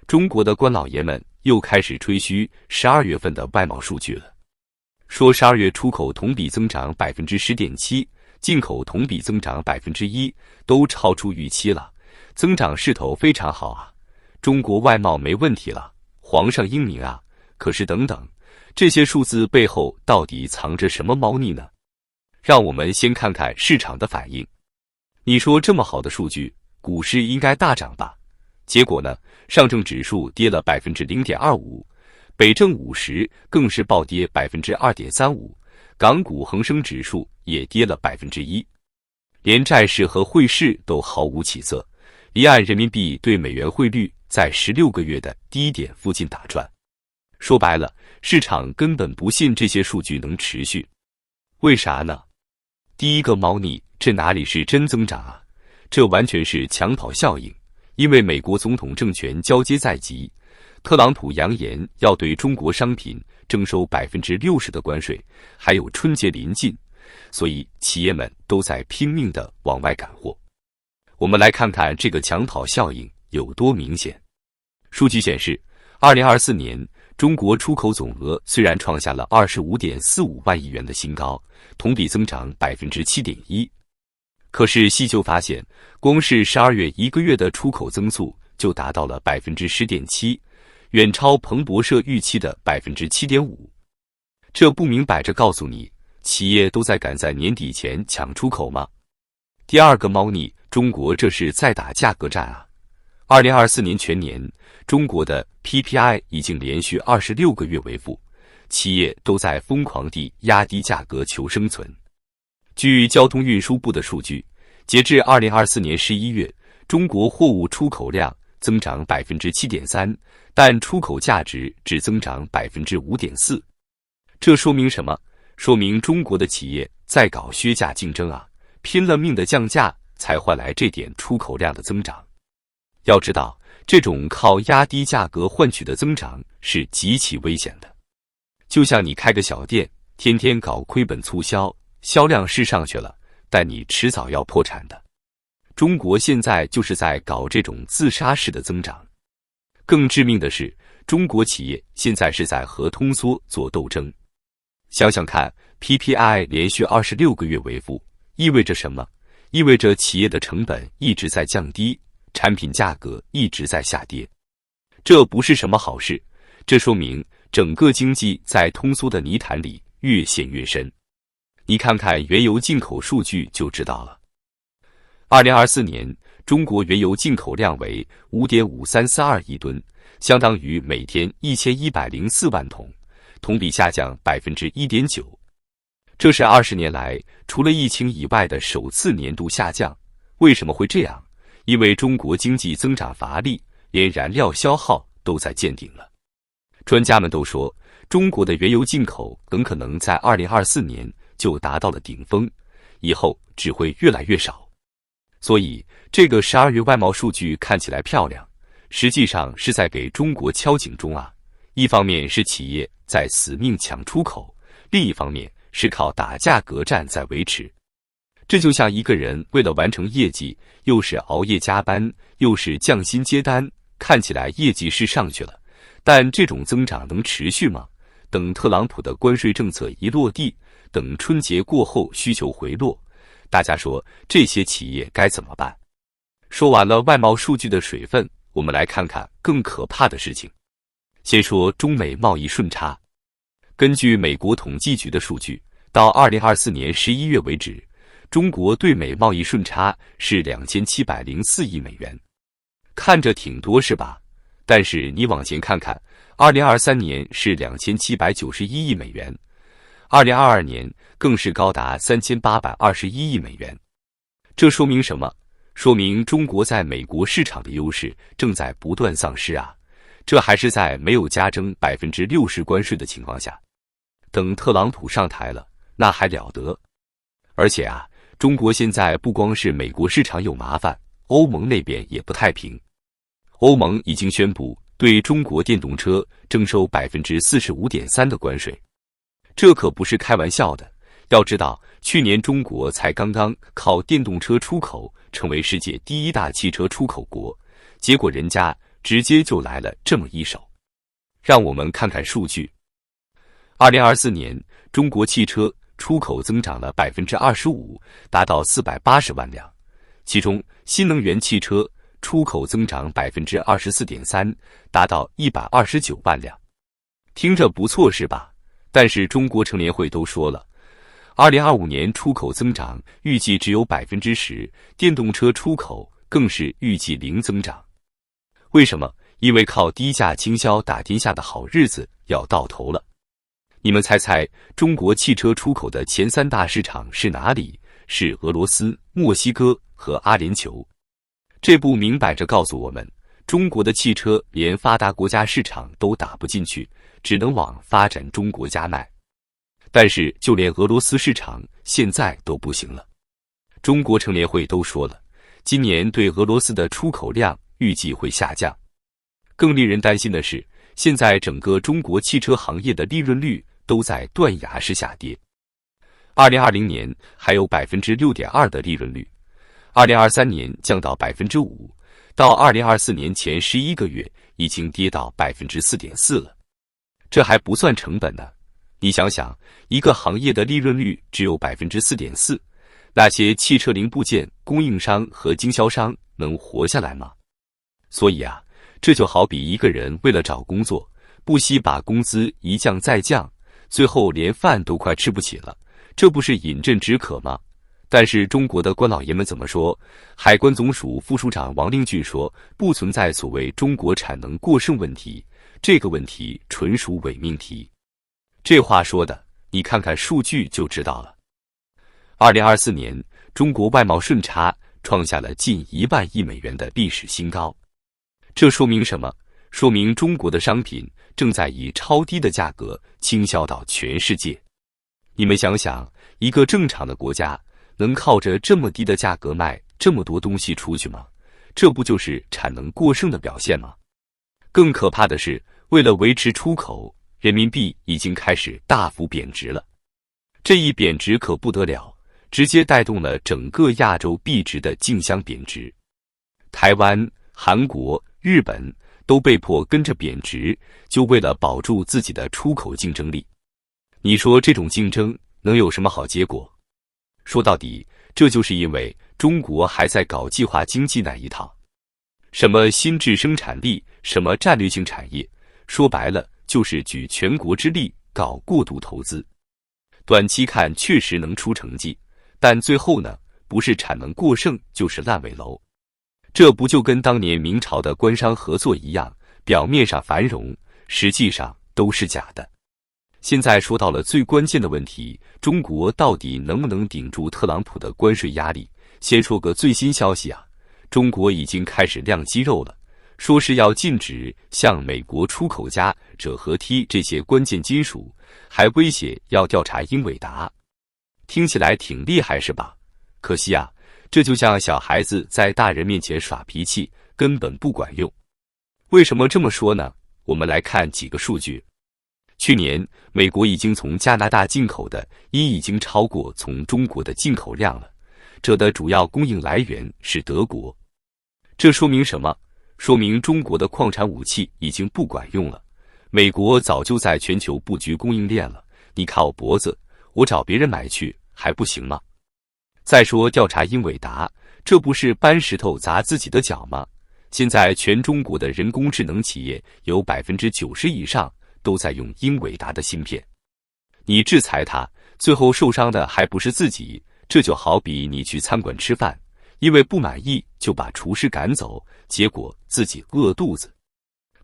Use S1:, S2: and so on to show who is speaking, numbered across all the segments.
S1: 中国的官老爷们又开始吹嘘12月份的外贸数据了，说12月出口同比增长 10.7%， 进口同比增长 1%， 都超出预期了，增长势头非常好啊，中国外贸没问题了，皇上英明啊。可是等等，这些数字背后到底藏着什么猫腻呢？让我们先看看市场的反应。你说这么好的数据，股市应该大涨吧？结果呢，上证指数跌了 0.25%， 北证50更是暴跌 2.35%， 港股恒生指数也跌了 1%， 连债市和汇市都毫无起色，离岸人民币对美元汇率在16个月的低点附近打转。说白了，市场根本不信这些数据能持续。为啥呢？第一个猫腻，这哪里是真增长啊？这完全是抢跑效应。因为美国总统政权交接在即，特朗普扬言要对中国商品征收 60% 的关税，还有春节临近，所以企业们都在拼命地往外赶货。我们来看看这个抢跑效应有多明显。数据显示，2024年中国出口总额虽然创下了 25.45 万亿元的新高，同比增长 7.1%。可是细究发现，光是12月一个月的出口增速就达到了 10.7%， 远超彭博社预期的 7.5%。这不明摆着告诉你，企业都在赶在年底前抢出口吗？第二个猫腻，中国这是在打价格战啊！2024年全年，中国的 PPI 已经连续26个月为负，企业都在疯狂地压低价格求生存。据交通运输部的数据，截至2024年11月，中国货物出口量增长 7.3%， 但出口价值只增长 5.4%。这说明什么？说明中国的企业在搞削价竞争啊，拼了命的降价，才换来这点出口量的增长。要知道，这种靠压低价格换取的增长是极其危险的。就像你开个小店，天天搞亏本促销，销量是上去了，但你迟早要破产的。中国现在就是在搞这种自杀式的增长。更致命的是，中国企业现在是在和通缩做斗争。想想看 ，PPI 连续26个月为负，意味着什么？意味着企业的成本一直在降低，产品价格一直在下跌。这不是什么好事，这说明整个经济在通缩的泥潭里越陷越深。你看看原油进口数据就知道了。2024年，中国原油进口量为 5.5342 亿吨，相当于每天1104万桶，同比下降 1.9%。这是20年来除了疫情以外的首次年度下降。为什么会这样？因为中国经济增长乏力，连燃料消耗都在见顶了。专家们都说，中国的原油进口很可能在2024年就达到了顶峰，以后只会越来越少。所以，这个12月外贸数据看起来漂亮，实际上是在给中国敲警钟啊！一方面是企业在死命抢出口，另一方面是靠打价格战在维持。这就像一个人为了完成业绩，又是熬夜加班，又是降薪接单，看起来业绩是上去了，但这种增长能持续吗？等特朗普的关税政策一落地，等春节过后需求回落，大家说这些企业该怎么办？说完了外贸数据的水分，我们来看看更可怕的事情。先说中美贸易顺差。根据美国统计局的数据，到2024年11月为止，中国对美贸易顺差是2704亿美元。看着挺多是吧？但是你往前看看，2023年是2791亿美元，2022年更是高达3821亿美元。这说明什么？说明中国在美国市场的优势正在不断丧失啊！这还是在没有加征60%关税的情况下。等特朗普上台了，那还了得！而且啊，中国现在不光是美国市场有麻烦，欧盟那边也不太平。欧盟已经宣布对中国电动车征收 45.3% 的关税，这可不是开玩笑的。要知道，去年中国才刚刚靠电动车出口成为世界第一大汽车出口国，结果人家直接就来了这么一手。让我们看看数据。2024年，中国汽车出口增长了 25%， 达到480万辆，其中新能源汽车出口增长 24.3%， 达到129万辆。听着不错是吧？但是中国乘联会都说了，2025年出口增长预计只有 10%， 电动车出口更是预计零增长。为什么？因为靠低价倾销打天下的好日子要到头了。你们猜猜，中国汽车出口的前3大市场是哪里？是俄罗斯、墨西哥和阿联酋。这不明摆着告诉我们，中国的汽车连发达国家市场都打不进去，只能往发展中国家卖。但是就连俄罗斯市场现在都不行了。中国乘联会都说了，今年对俄罗斯的出口量预计会下降。更令人担心的是，现在整个中国汽车行业的利润率都在断崖式下跌。2020年还有 6.2% 的利润率，2023年降到 5%， 到2024年前11个月已经跌到 4.4% 了。这还不算成本呢。你想想，一个行业的利润率只有 4.4%， 那些汽车零部件供应商和经销商能活下来吗？所以啊，这就好比一个人为了找工作，不惜把工资一降再降，最后连饭都快吃不起了，这不是饮鸩止渴吗？但是中国的官老爷们怎么说？海关总署副署长王令俊说，不存在所谓中国产能过剩问题，这个问题纯属伪命题。这话说的，你看看数据就知道了。2024年，中国外贸顺差创下了近1万亿美元的历史新高。这说明什么？说明中国的商品正在以超低的价格倾销到全世界。你们想想，一个正常的国家能靠着这么低的价格卖这么多东西出去吗？这不就是产能过剩的表现吗？更可怕的是，为了维持出口，人民币已经开始大幅贬值了。这一贬值可不得了，直接带动了整个亚洲币值的竞相贬值。台湾、韩国、日本都被迫跟着贬值，就为了保住自己的出口竞争力。你说这种竞争能有什么好结果？说到底，这就是因为中国还在搞计划经济那一套。什么新质生产力，什么战略性产业，说白了就是举全国之力搞过度投资。短期看确实能出成绩，但最后呢，不是产能过剩就是烂尾楼。这不就跟当年明朝的官商合作一样，表面上繁荣，实际上都是假的。现在说到了最关键的问题，中国到底能不能顶住特朗普的关税压力？先说个最新消息啊，中国已经开始亮肌肉了，说是要禁止向美国出口镓、锗和锑这些关键金属，还威胁要调查英伟达。听起来挺厉害是吧？可惜啊，这就像小孩子在大人面前耍脾气，根本不管用。为什么这么说呢？我们来看几个数据。去年，美国已经从加拿大进口的铱已经超过从中国的进口量了，这的主要供应来源是德国。这说明什么？说明中国的矿产武器已经不管用了。美国早就在全球布局供应链了，你靠脖子，我找别人买去还不行吗？再说调查英伟达，这不是搬石头砸自己的脚吗？现在全中国的人工智能企业有 90% 以上都在用英伟达的芯片。你制裁它，最后受伤的还不是自己？这就好比你去餐馆吃饭，因为不满意就把厨师赶走，结果自己饿肚子。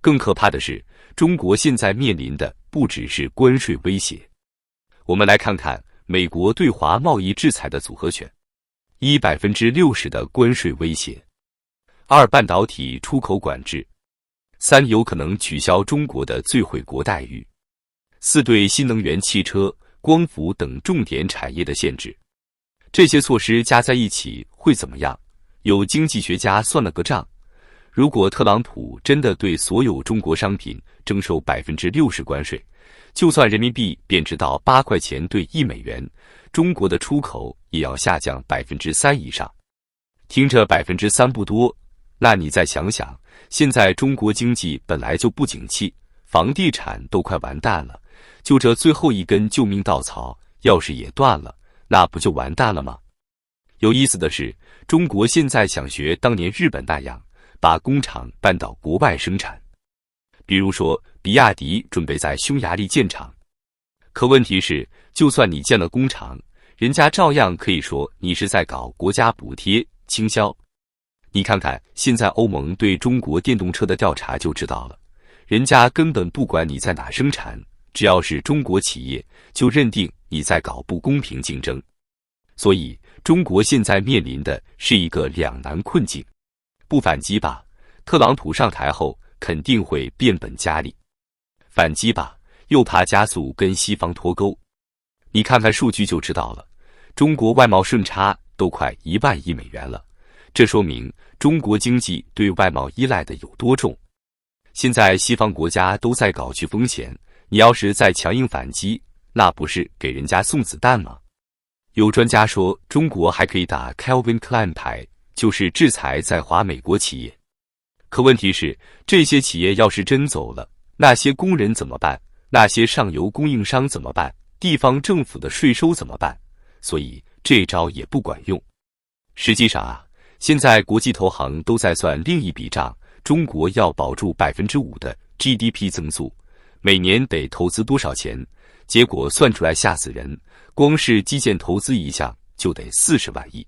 S1: 更可怕的是，中国现在面临的不只是关税威胁。我们来看看美国对华贸易制裁的组合拳：1 60% 的关税威胁；2 半导体出口管制；3有可能取消中国的最惠国待遇；4对新能源汽车、光伏等重点产业的限制。这些措施加在一起会怎么样？有经济学家算了个账，如果特朗普真的对所有中国商品征收 60% 关税，就算人民币贬值到8块钱兑1美元，中国的出口也要下降 3% 以上。听着 3% 不多，那你再想想，现在中国经济本来就不景气，房地产都快完蛋了，就这最后一根救命稻草，要是也断了，那不就完蛋了吗？有意思的是，中国现在想学当年日本那样，把工厂搬到国外生产。比如说，比亚迪准备在匈牙利建厂，可问题是，就算你建了工厂，人家照样可以说你是在搞国家补贴倾销。你看看现在欧盟对中国电动车的调查就知道了，人家根本不管你在哪生产，只要是中国企业，就认定你在搞不公平竞争。所以，中国现在面临的是一个两难困境：不反击吧，特朗普上台后肯定会变本加厉；反击吧，又怕加速跟西方脱钩。你看看数据就知道了，中国外贸顺差都快1万亿美元了，这说明中国经济对外贸依赖的有多重。现在西方国家都在搞去风险，你要是再强硬反击，那不是给人家送子弹吗？有专家说，中国还可以打 Calvin Klein 牌，就是制裁在华美国企业。可问题是，这些企业要是真走了，那些工人怎么办？那些上游供应商怎么办？地方政府的税收怎么办？所以这招也不管用。实际上啊，现在国际投行都在算另一笔账，中国要保住5%的 GDP 增速，每年得投资多少钱？结果算出来吓死人，光是基建投资一项就得40万亿。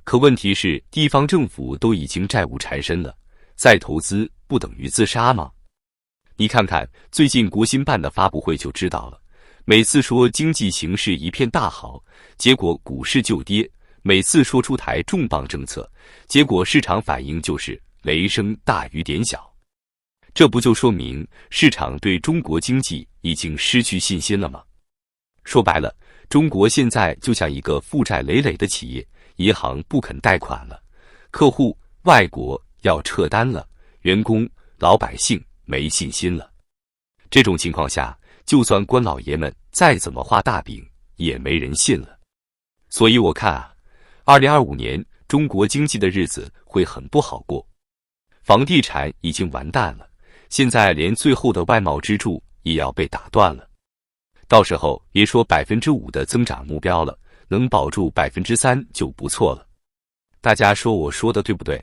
S1: 可问题是，地方政府都已经债务缠身了，再投资不等于自杀吗？你看看最近国新办的发布会就知道了，每次说经济形势一片大好，结果股市就跌；每次说出台重磅政策，结果市场反应就是雷声大雨点小。这不就说明市场对中国经济已经失去信心了吗？说白了，中国现在就像一个负债累累的企业，银行不肯贷款了，客户外国要撤单了，员工老百姓没信心了。这种情况下，就算官老爷们再怎么画大饼，也没人信了。所以我看啊，2025年中国经济的日子会很不好过。房地产已经完蛋了，现在连最后的外贸支柱也要被打断了。到时候别说5%的增长目标了，能保住3%就不错了。大家说我说的对不对？